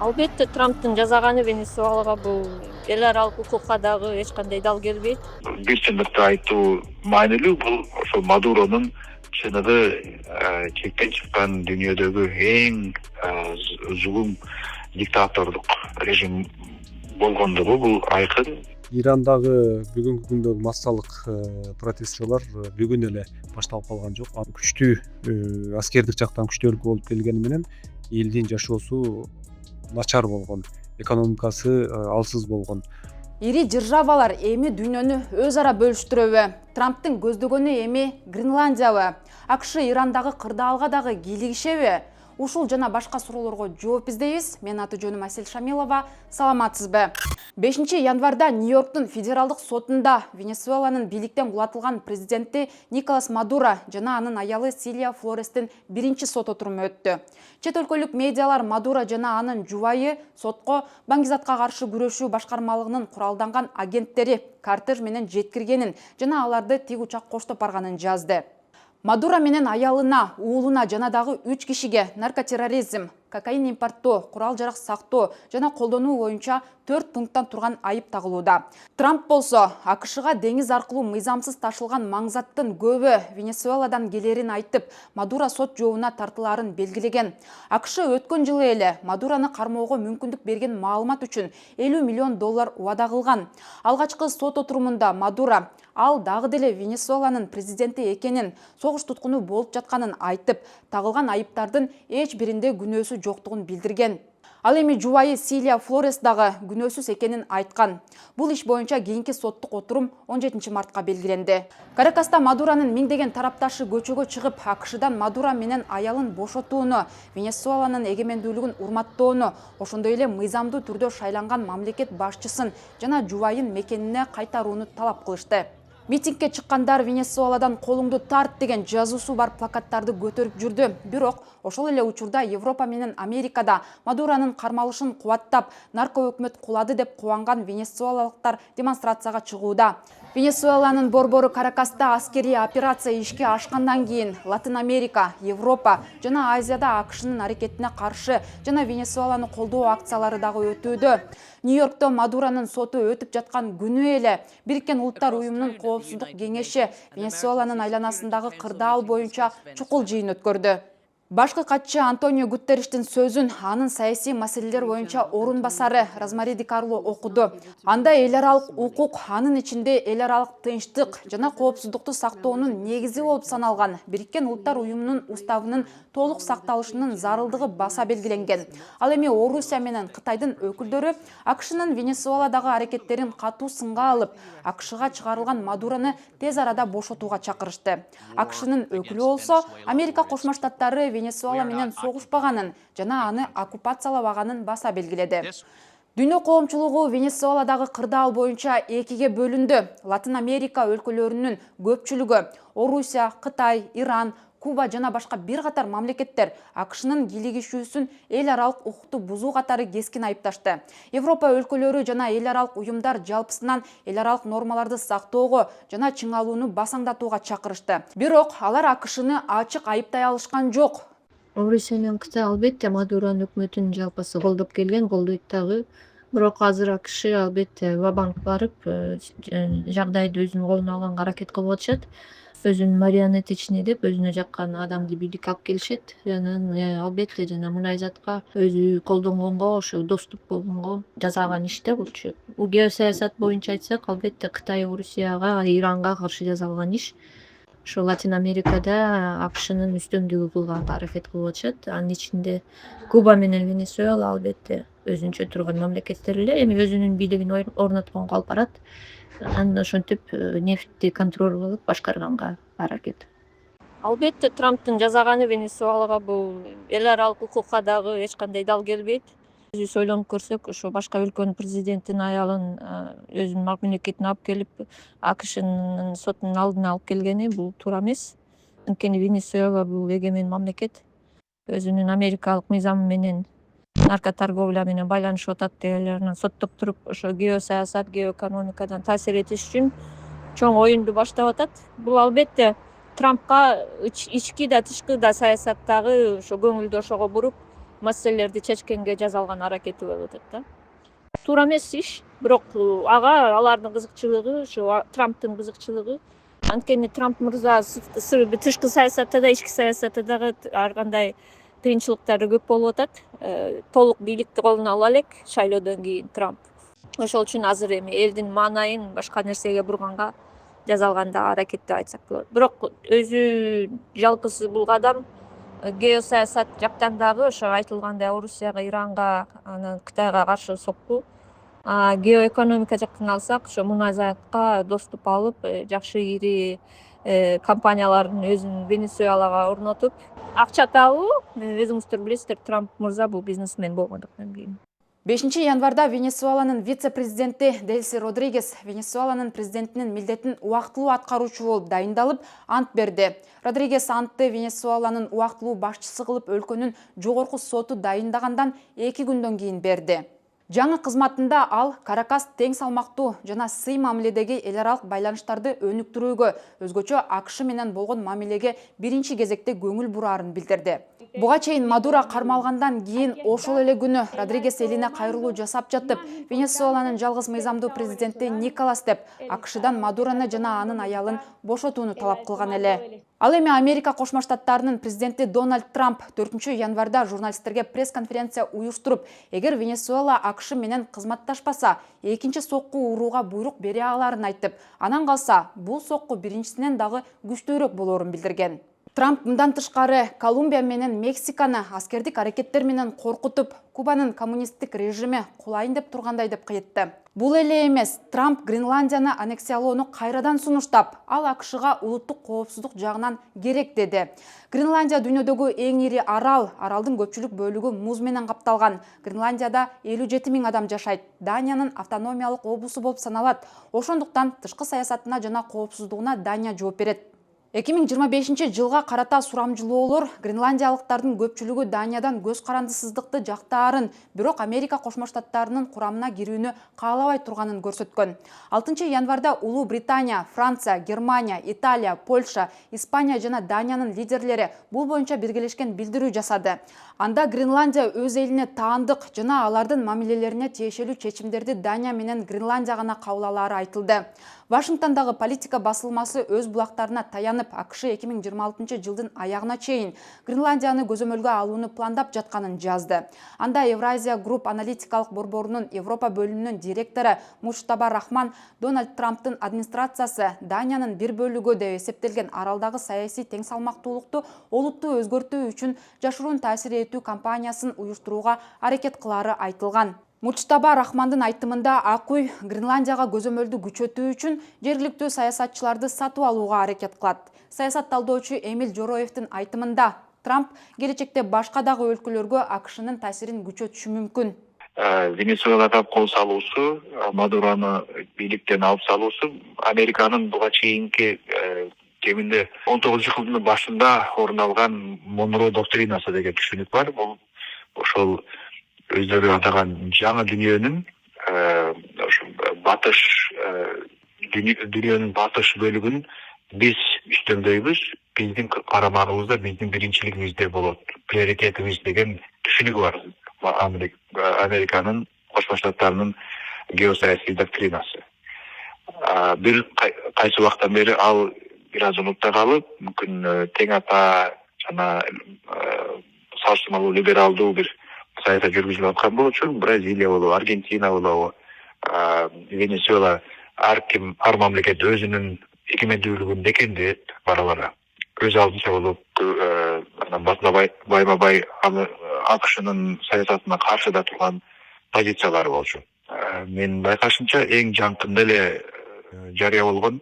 Албетте Трамптын жасаганы Венесуэлага бул эл аралык укукка дагы эч кандай дал келбейт. Бир чындыкты айтуу маанилүү. Бул ошол Мадуронун чыныгы чектен чыккан дүйнөдөгү эң зулум диктатордук режим болгондугу бул айкын. Ирандагы бүгүнкү күндөгү массалык протестчилар бүгүн эле башталып калган жок. Күчтүү аскердик жактан күчтөлүк болуп келгени менен элдин жашоосу начар болгон, экономикасы алсыз болгон. Ири державалар эми дүйнөнү өз ара бөлүштүрөбү? Трамптын көздөгөнү эми Гренландиябы? АКШ Ирандагы кырдаалга дагы кийлигишеби? Ушул жана башка суроолорго жооп издейбиз. Мен аты жөнүм Асель Шамилова. Саламатсызбы? 5 январда Нью-Йорктун федералдык сотунда Венесуэланын бийликтен кулатылган президенти Николас Мадуро жана анын аялы Силия Флорестин биринчи сот отуруму өттү. Чет өлкөлүк медиалар Мадуро жана анын жубайы сотко баңгизатка каршы күрөшүү башкармалыгынын куралданган агенттери кортеж менен жеткиргенин жана аларды тик учак коштоп барганын жазды. Мадуро менен аялына, уулуна жана дагы 3 кишиге наркотерроризм, кокаин импорттоо, курал жарак сактоо жана колдонуу боюнча 4 пункттан турган айып тагылууда. Трамп болсо АКШга деңиз аркылуу мыйзамсыз ташылган маңзаттын көбү Венесуэладан келерин айтып, Мадуро сот жообуна тартылаарын белгилеген. АКШ өткөн жылы эле Мадурону кармоого мүмкүндүк берген маалымат үчүн $50 миллион убада кылган. Алгачкы сот отурумунда Мадуро ал дагы деле Венесуэланын президенти экенин, согуш туткуну болуп жатканын айтып, тагылган айыптардын эч биринде күнөөсү жоктугун билдирген. Ал эми жубайы Силия Флорес дагы күнөөсүз экенин айткан. Бул иш боюнча кийинки соттук отурум 17 мартка белгиленди. Каракаста Мадуронун миңдеген тарапташы көчөгө чыгып, АКШдан Мадуро менен аялын бошотууну, Венесуэланын эгемендүүлүгүн урматтоону, ошондой эле мыйзамдуу түрдө шайланган мамлекет башчысын жана жубайын мекенине кайтарууну талап кылышты. Митингке чыккандар Венесуэладан колуңду тарт деген жазуусу бар плакаттарды көтөрүп жүрдү. Бирок ошол эле учурда Европа менен Америкада Мадуронун кармалышын кубаттап, нарко өкмөт кулады деп кубанган венесуэлалыктар демонстрацияга чыгууда. Венесуэланын борбору Каракаста аскерий операция ишке ашкандан кийин Латын Америка, Европа жана Азияда АКШнын аракетине каршы жана Венесуэланы колдоо акциялары дагы өтүүдө. Нью-Йоркто Мадуронун соту өтүп жаткан күнү эле Бириккен Улуттар уюмунун коопсуздук кеңеши Венесуэланын айланасындагы кырдаал боюнча чукул жыйын өткөрдү. Башкы катчы Антонио Гутерриштин сөзүн анын саясий маселелер боюнча орун басары Розмари Ди Карло окуду. Анда эл аралык укук, анын ичинде эл аралык тынчтык жана коопсуздукту сактоонун негизи болуп саналган Бириккен Улуттар уюмунун уставынын толук сакталышынын зарылдыгы баса белгиленген. Ал эми Орусия менен Кытайдын өкүлдөрү АКШнын Венесуэладагы аракеттерин катуу сынга алып, АКШга чыгарылган Мадурону тез арада бошотууга чакырышты. АКШнын өкүлү болсо Америка Кошмо Штаттары Венесуэла менен согушпаганын жана аны оккупациялабаганын баса белгиледи. Дүйнө коомчулугу Венесуэладагы кырдаал боюнча экиге бөлүндү. Латын Америка өлкөлөрүнүн көпчүлүгү Орусия, Кытай, Иран, Куба жана башка бир катар мамлекеттер АКШнын кийлигишүүсүн эл аралык укукту бузуу катары кескин айыпташты. Европа өлкөлөрү жана эл аралык уюмдар жалпысынан эл аралык нормаларды сактоого жана чыңалууну басаңдатууга чакырышты. Бирок алар АКШны ачык айыптай алышкан жок. Орусия менен Кытай албетте Мадуронун өкмөтүн жалпысы колдоп келген, колдойт дагы. Бирок азыр АКШ албетте ва-банк барып, жагдайды өзүнүн колуна алганга аракет кылып атышат. Өзүнүн марионетичный деп өзүнө жаккан адамды бийликке алып келишет. Жана албетте жана мындай затка өзү колдонгонго, ошо доступ болгонго жасаган иш да булчу. Бул геосаясат боюнча айтсак, албетте Кытай, Орусияга, Иранга каршы жасалган иш. Ошо Латын Америкада АКШнын үстөмдүгү кылганга аракет кылып атышат. Анын ичинде Куба менен Венесуэла албетте өзүнчө турган мамлекеттер эле, эми өзүнүн бийлигин орнотконго алып барат. Анан ошентип нефтти контроль кылып башкарганга аракет. Албетте Трамптын жасаганы Венесуэлага бул эл аралык укукка дагы эч кандай дал келбейт. Өзүбүз ойлонуп көрсөк, ошо башка өлкөнүн президентин аялын өзүнүн мамлекетине алып келип, АКШнын сотунун алдына алып келгени бул туура эмес. Анткени Венесуэла бул эгемен мамлекет. Өзүнүн америкалык мыйзамы менен наркоторговля менен байланышып атат деп соттоп туруп, ошо геосаясат, геоэкономикадан таасир этиш үчүн чоң оюнду баштап атат. Бул албетте Трампка ички да тышкы да саясаттагы ошо көңүлдү ошого буруп, маселелерди чечкенге жасалган аракети болуп атат да. Туура эмес иш, бирок ага алардын кызыкчылыгы, ушу Трамптын кызыкчылыгы. Анткени Трамп мырза тышкы саясатта да, ички саясатта дагы ар кандай кыйынчылыктары көп болуп атат. Толук бийликти колуна ала элек шайлоодон кийин Трамп. Ошол үчүн азыр эми элдин маанайын башка нерсеге бурганга жасалган да аракет деп айтсак болот. Бирок өзү жалпысы бул кадам геосаясат жактан дагы ошо айтылгандай Орусияга, Иранга, анан Кытайга каршы сокку. Геоэкономика жактан алсак, ошо мунай затка доступ алып, жакшы ири компаниялардын өзүн Венесуэлага орнотуп, акча табуу. Өзүңүздөр билесиздер, Трамп мырза бул бизнесмен болгондуктан кийин. 5 январда Венесуэланын вице-президенти Дельси Родригес Венесуэланын президентинин милдетин убактылуу аткаруучу болуп дайындалып, ант берди. Родригес антты Венесуэланын убактылуу башчысы кылып өлкөнүн жогорку соту дайындагандан 2 күндөн кийин берди. Жаңы кызматында ал Каракас тең салмактуу жана сый мамиледеги эл аралык байланыштарды өнүктүрүүгө, өзгөчө АКШ менен болгон мамилеге биринчи кезекте көңүл бураарын билдирди. Буга чейин Мадуро кармалгандан кийин ошол эле күнү Родригес элине кайрылуу жасап жатып, Венесуэланын жалгыз мыйзамдуу президенти Николас деп АКШдан Мадурону жана анын аялын бошотууну талап кылган эле. Ал эми Америка Кошмо Штаттарынын президенти Дональд Трамп 4 январда журналисттерге пресс-конференция уюштуруп, эгер Венесуэла АКШ менен кызматташпаса, экинчи сокку урууга буйрук бере аларын айтып, анан калса бул сокку биринчисинен дагы күчтүүрөөк болоорун билдирген. Трамп мындан тышкары Колумбия менен Мексиканы аскердик аракеттер менен коркутуп, Кубанын коммунисттик режими кулайын деп тургандай деп кыйтты. Бул эле эмес, Трамп Гренландияны аннексиялоону кайрадан сунуштап, ал АКШга улуттук коопсуздук жагынан керек деди. Гренландия дүйнөдөгү эң ири арал, аралдын көпчүлүк бөлүгү муз менен капталган. Гренландияда 57 000 адам жашайт. Даниянын автономиялык облусу болуп саналат. Ошондуктан тышкы саясатына жана коопсуздугуна Дания жооп берет. 2025 жылга карата сурамжылоолор гренландиялыктардын көпчүлүгү Даниядан көз карандысыздыкты жактаарын, бирок Америка Кошмо Штаттарынын курамына кирүүнү каалабай турганын көрсөткөн. 6 январда Улуу Британия, Франция, Германия, Италия, Польша, Испания жана Даниянын лидерлери бул боюнча биргелешкен билдирүү жасады. Анда Гренландия өз элине таандык жана алардын мамилелерине тиешелүү чечимдерди Дания менен Гренландия гана кабыл алаары айтылды. Вашингтондагы политика басылмасы өз булактарына таянып, АКШ 2026 жылдын аягына чейин Гренландияны көзөмөлгө алууну пландап жатканын жазды. Анда Евразия Групп аналитикалык борборунун Европа бөлүмүнүн директору Муштаба Рахман Дональд Трамптын администрациясы Даниянын бир бөлүгү деп эсептелген аралдагы саясий тең салмактуулукту олуттуу өзгөртүү үчүн жашыруун таасир этүү кампаниясын уюштурууга аракет кылаары айтылган. Муштаба Рахмандын айтымында АКУЙ Гренландияга көзөмөлдү күчөтүү үчүн жергиликтүү саясатчыларды сатып алууга аракет кылат. Саясат талдоочу Эмиль Жороевдин айтымында Трамп келечекте башка дагы өлкөлөргө АКШнын таасирин күчөтүшү мүмкүн. Венесуэлада кол салуусу, Мадурону бийликтен алып салуусу Американын буга чейинки кеминде 19-жылдын башында орун алган Монро доктринасы деген түшүнүк бар. Бул ошол өздөрү атаган жаңы дүйнөнүн батыш дүйнөнүн батыш бөлүгүн биз үстөмдөйбүз, биздин карамагыбызда, биздин биринчилигибизде болот, приоритетибиз деген түшүнүгү бар. Американын Кошмо Штаттарынын геосаясий доктринасы. Бир кайсы убактан бери ал бир аз унутта калып, мүмкүн тең ата жана салыштырмалуу либералдуу бир саясат жүргүзүлүп аткан болчу. Бразилия болобу, Аргентина болобу, Венесуэла ар мамлекет өзүнүн эгемендүүлүгүн бекемдеп бара-бара. Өз алдынча болуп, байма бай АКШнын саясатына каршы да турган позициялары болчу. Менин байкашымча эң жакында эле жарыя болгон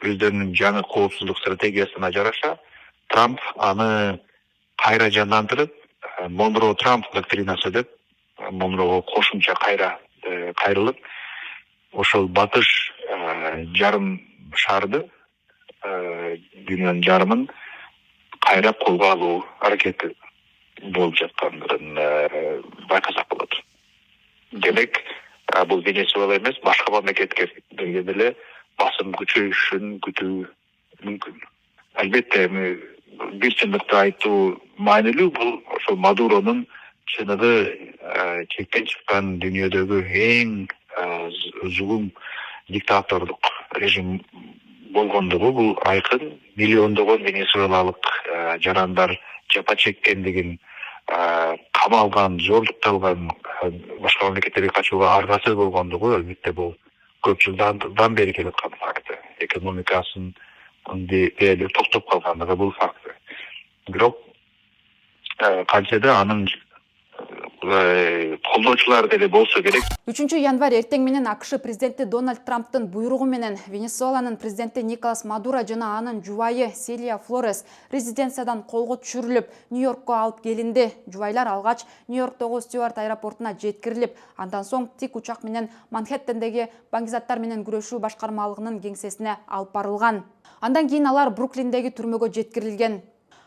өздөрүнүн жаңы коопсуздук стратегиясына жараша Трамп аны кайра жандандырып, Монро Трамп доктринасы деп Монрого кошумча кайрылып, ошол батыш жарым шарды, дүйнөнүн жарымын кайра колго алуу аракети болуп жаткандыгын байкасак болот. Демек, бул Венесуэла эмес, башка мамлекетке деле басым күчөйүшүн күтүү мүмкүн. Албетте, бир чындыкты айтуу маанилүү. Бул ошол Мадуронун чыныгы чектен чыккан дүйнөдөгү эң зулум диктатордук режим болгондугу бул айкын. Миллиондогон венесуэлалык жарандар жапа чеккендигин, камалган, зордукталган, башка мамлекеттерге качууга аргасыз болгондугу албетте бул көп жылдан бери келаткан факт. Экономикасынын дээрлик токтоп калгандыгы бул факт. Бирок канча да анын колдоочулары деле болсо керек. 3 январь эртең менен АКШ президенти Дональд Трамптын буйругу менен Венесуэланын президенти Николас Мадуро жана анын жубайы Силия Флорес резиденциядан колго түшүрүлүп, Нью-Йоркко алып келинди. Жубайлар алгач Нью-Йорктогу Стюарт аэропортуна жеткирилип, андан соң тик учак менен Манхэттендеги баңгизаттар менен күрөшүү башкармалыгынын кеңсесине алып барылган. Андан кийин алар Бруклиндеги түрмөгө жеткирилген.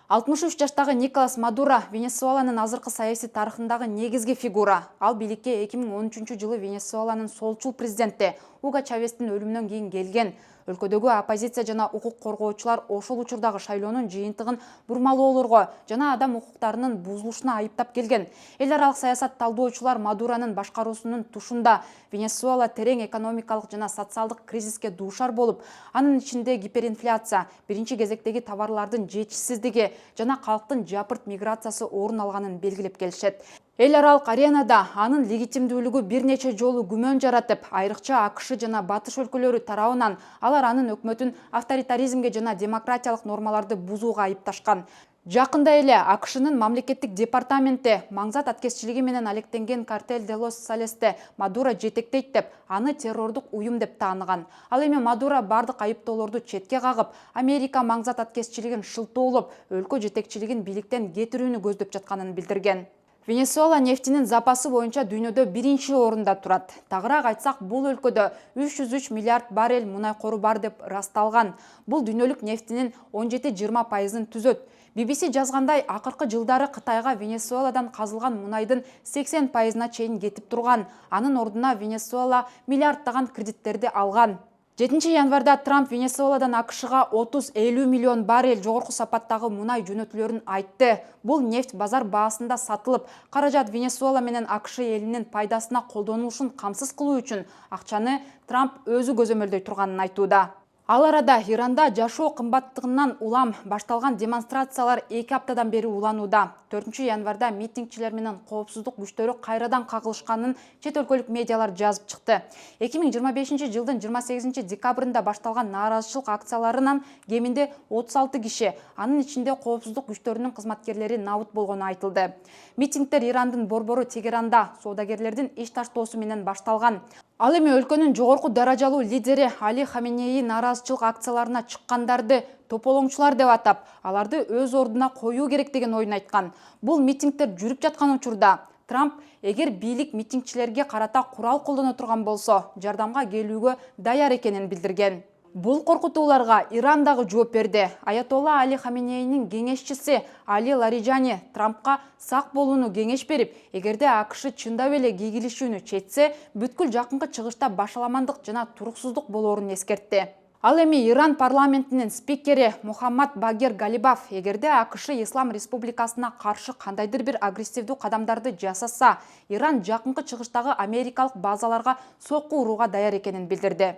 63 жаштагы Николас Мадуро Венесуэланын азыркы саясий тарыхындагы негизги фигура. Ал бийликке 2013 жылы Венесуэланын солчул президенти Уго Чавестин өлүмүнөн кийин келген. Өлкөдөгү оппозиция жана укук коргоочулар ошол учурдагы шайлоонун жыйынтыгын бурмалоолорго жана адам укуктарынын бузулушуна айыптап келген. Эл аралык саясат талдоочулар Мадуронун башкаруусунун тушунда Венесуэла терең экономикалык жана социалдык кризиске дуушар болуп, анын ичинде гиперинфляция, биринчи кезектеги товарлардын жетишсиздиги жана калктын жапырт миграциясы орун алганын белгилеп келишет. Эл аралык аренада анын легитимдүүлүгү бир нече жолу күмөн жаратып, айрыкча АКШ жана батыш өлкөлөрү тарабынан алар анын өкмөтүн авторитаризмге жана демократиялык нормаларды бузууга айыпташкан. Жакында эле АКШнын мамлекеттик департаменти маңзат аткезчилиги менен алектенген картель де Лос Салесте Мадуро жетектейт деп, аны террордук уюм деп тааныган. Ал эми Мадуро бардык айыптоолорду четке кагып, Америка маңзат аткезчилигин шылтоолоп, өлкө жетекчилигин бийликтен кетирүүнү көздөп жатканын билдирген. Венесуэла нефтинин запасы боюнча дүйнөдө биринчи орунда турат. Тагыраак айтсак, бул өлкөдө 303 миллиард баррель мунай кору бар деп расталган. Бул дүйнөлүк нефтинин 17-20%-ын түзөт. BBC жазгандай, акыркы жылдары Кытайга Венесуэладан казылган мунайдын 80%-на чейин кетип турган. Анын ордуна Венесуэла миллиарддаган кредиттерди алган. 7 январда Трамп Венесуэладан АКШга 30-50 миллион баррель жогорку сапаттагы мунай жөнөтүлөрүн айтты. Бул нефть базар баасында сатылып, каражат Венесуэла менен АКШ элинин пайдасына колдонулушун камсыз кылуу үчүн акчаны Трамп өзү көзөмөлдөй турганын айтууда. Ал арада Иранда жашоо кымбаттыгынан улам башталган демонстрациялар 2 аптадан бери уланууда. 4 январда митингчилер менен коопсуздук күчтөрү кайрадан кагылышканын чет өлкөлүк медиалар жазып чыкты. 2025 жылдын 28 декабрында башталган нааразычылык акцияларынан кеминде 36 киши, анын ичинде коопсуздук күчтөрүнүн кызматкерлери набыт болгону айтылды. Митингдер Ирандын борбору Тегеранда соодагерлердин иш таштоосу менен башталган. Ал эми өлкөнүн жогорку даражалуу лидери Али Хаменеи нааразычылык акцияларына чыккандарды тополоңчулар деп атап, аларды өз ордуна коюу керек деген оюн айткан. Бул митингдер жүрүп жаткан учурда Трамп эгер бийлик митингчилерге карата курал колдоно турган болсо, жардамга келүүгө даяр экенин билдирген. Бул коркутууларга Иран дагы жооп берди. Аятолла Али Хаменейнин кеңешчиси Али Лариджани Трампка сак болууну кеңеш берип, эгерде АКШ чындап эле кийгилишүүнү чечсе, бүткүл жакынкы чыгышта башаламандык жана туруксуздук болоорун эскертти. Ал эми Иран парламентинин спикери Мухаммад Багир Галибаф эгерде АКШ Ислам Республикасына каршы кандайдыр бир агрессивдүү кадамдарды жасаса, Иран жакынкы чыгыштагы америкалык базаларга сокку урууга даяр экенин билдирди.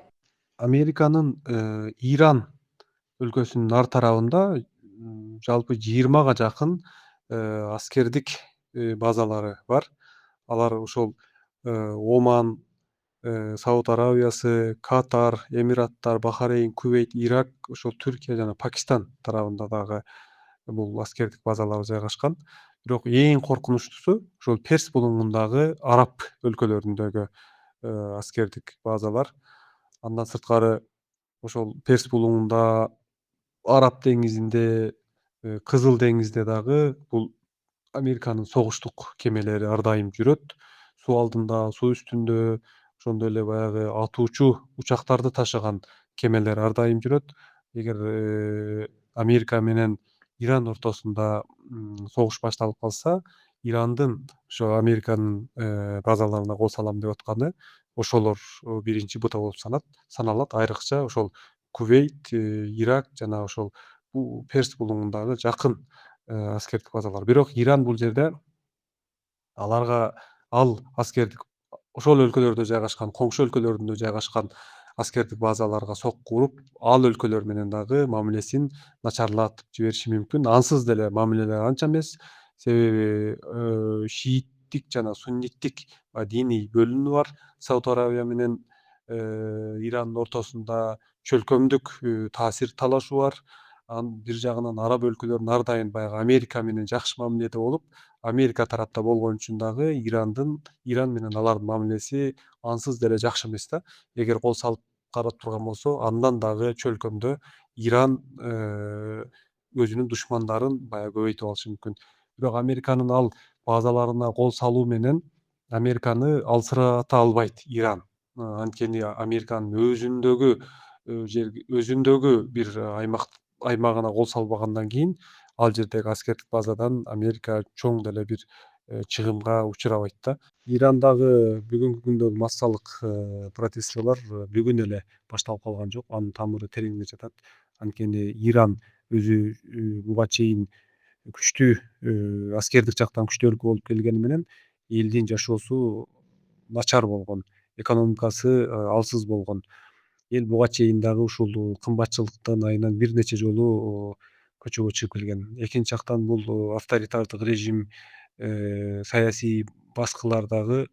Американын Иран өлкөсүнүн ар тарабында жалпы 20га жакын аскердик базалары бар. Алар ошол Оман, Сауд Аравиясы, Катар, Эмираттар, Бахрейн, Кувейт, Ирак, ошол Түркия жана Пакистан тарабында дагы бул аскердик базалар жайгашкан. Бирок эң коркунучтуусу ошол Перс булуңундагы араб өлкөлөрүндөгү аскердик базалар. Андан сырткары ошол Перс булуңунда, Араб деңизинде, Кызыл деңизде дагы бул Американын согуштук кемелери ар дайым жүрөт. Суу алдында, суу үстүндө, ошондой эле баягы атуучу учактарды ташыган кемелер ар дайым жүрөт. Эгер Америка менен Иран ортосунда согуш башталып калса, Ирандын ошо Американын базаларына кол салам деп атканы ошолор биринчи бута болуп саналат. Айрыкча ошол Кувейт, Ирак жана ошол Перс булуңундагы жакын аскердик базалар. Бирок Иран бул жерде аларга аскердик ошол өлкөлөрдө жайгашкан, коңшу өлкөлөрдө жайгашкан аскердик базаларга сокку уруп, ал өлкөлөр менен дагы мамилесин начарлатып жибериши мүмкүн. Ансыз деле мамилелер анча эмес. Себеби шииттик жана сунниттик диний бөлүнүү бар. Сауд Арабия менен Ирандын ортосунда чөлкөмдүк таасир талашуу бар. Бир жагынан араб өлкөлөрүнүн ар дайым баягы Америка менен жакшы мамиледе болуп, Америка тарапта болгон үчүн дагы Иран менен алардын мамилеси ансыз деле жакшы эмес да. Эгер кол салып карап турган болсо, андан дагы чөлкөмдө Иран өзүнүн душмандарын баягы көбөйтүп алышы мүмкүн. Бирок Американын ал базаларына кол салуу менен Американы алсырата албайт Иран. Анткени Американын өзүндөгү бир аймагына кол салбагандан кийин ал жердеги аскердик базадан Америка чоң деле бир чыгымга учурабайт да. Ирандагы бүгүнкү күндөгү массалык протестчилер бүгүн эле башталып калган жок. Анын тамыры тереңде жатат. Анткени Иран өзү буга чейин күчтүү аскердик жактан күчтүү өлкө болуп келгени менен элдин жашоосу начар болгон, экономикасы алсыз болгон. Эл буга чейин дагы ушул кымбатчылыктан айынан бир нече жолу көчөгө чыгып келген. Экинчи жактан бул авторитардык режим, саясий баскылар дагы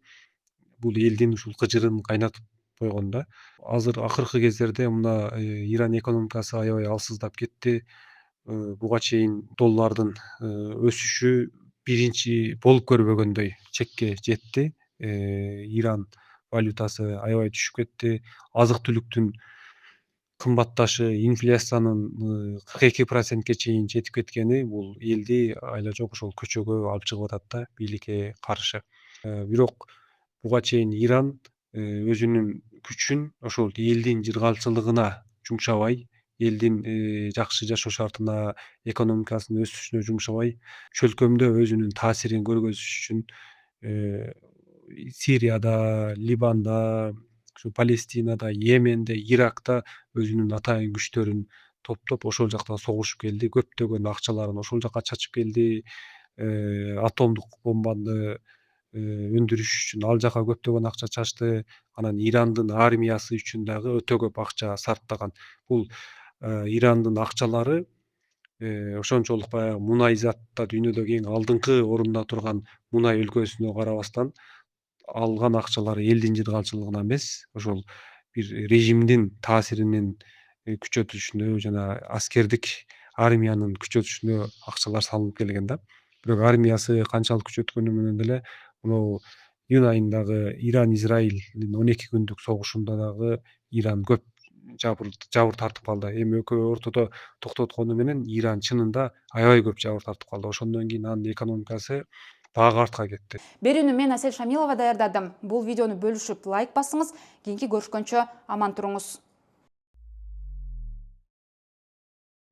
бул элдин ушул кыжырын кайнатып койгон да. Азыр акыркы кездерде мына Иран экономикасы аябай алсыздап кетти. Буга чейин доллардын өсүшү биринчи болуп көрбөгөндөй чекке жетти. Иран валютасы аябай түшүп кетти. Азык түлүктүн кымбатташы, инфляциянын 42% чейин жетип кеткени бул элди айла жок ошол көчөгө алып чыгып атат да, бийликке каршы. Бирок буга чейин Иран өзүнүн күчүн ошол элдин жыргалчылыгына жумшабай, элдин жакшы жашоо шартына, экономикасынын өсүшүнө жумшабай, чөлкөмдө өзүнүн таасирин көргөзүш үчүн Сирияда, Либанда, ушу Палестинада, Йеменде, Иракта өзүнүн атайын күчтөрүн топтоп ошол жакта согушуп келди. Көптөгөн акчаларын ошол жака чачып келди. Атомдук бомбаны өндүрүш үчүн ал жака көптөгөн акча чачты. Анан Ирандын армиясы үчүн дагы өтө көп акча сарптаган. Бул Ирандын акчалары ошончолук баягы мунай затта дүйнөдөгү эң алдыңкы орунда турган мунай өлкөсүнө карабастан алган акчалары элдин жыргалчылыгына эмес, ошол бир режимдин таасиринин күчөтүлүшүнө жана аскердик армиянын күчөтүшүнө акчалар салынып келген да. Бирок армиясы канчалык күчөткөнү менен деле мынау июнь айындагы Иран-Израилдин 12 күндүк согушунда дагы Иран көп жабыр тартып калды. Эми экөө ортодо токтоткону менен Иран чынында аябай көп жабыр тартып калды. Ошондон кийин анын экономикасы дагы артка кетти. Берүүнү мен Асель Шамилова даярдадым. Бул видеону бөлүшүп лайк басыңыз. Кийинки көрүшкөнчө аман туруңуз.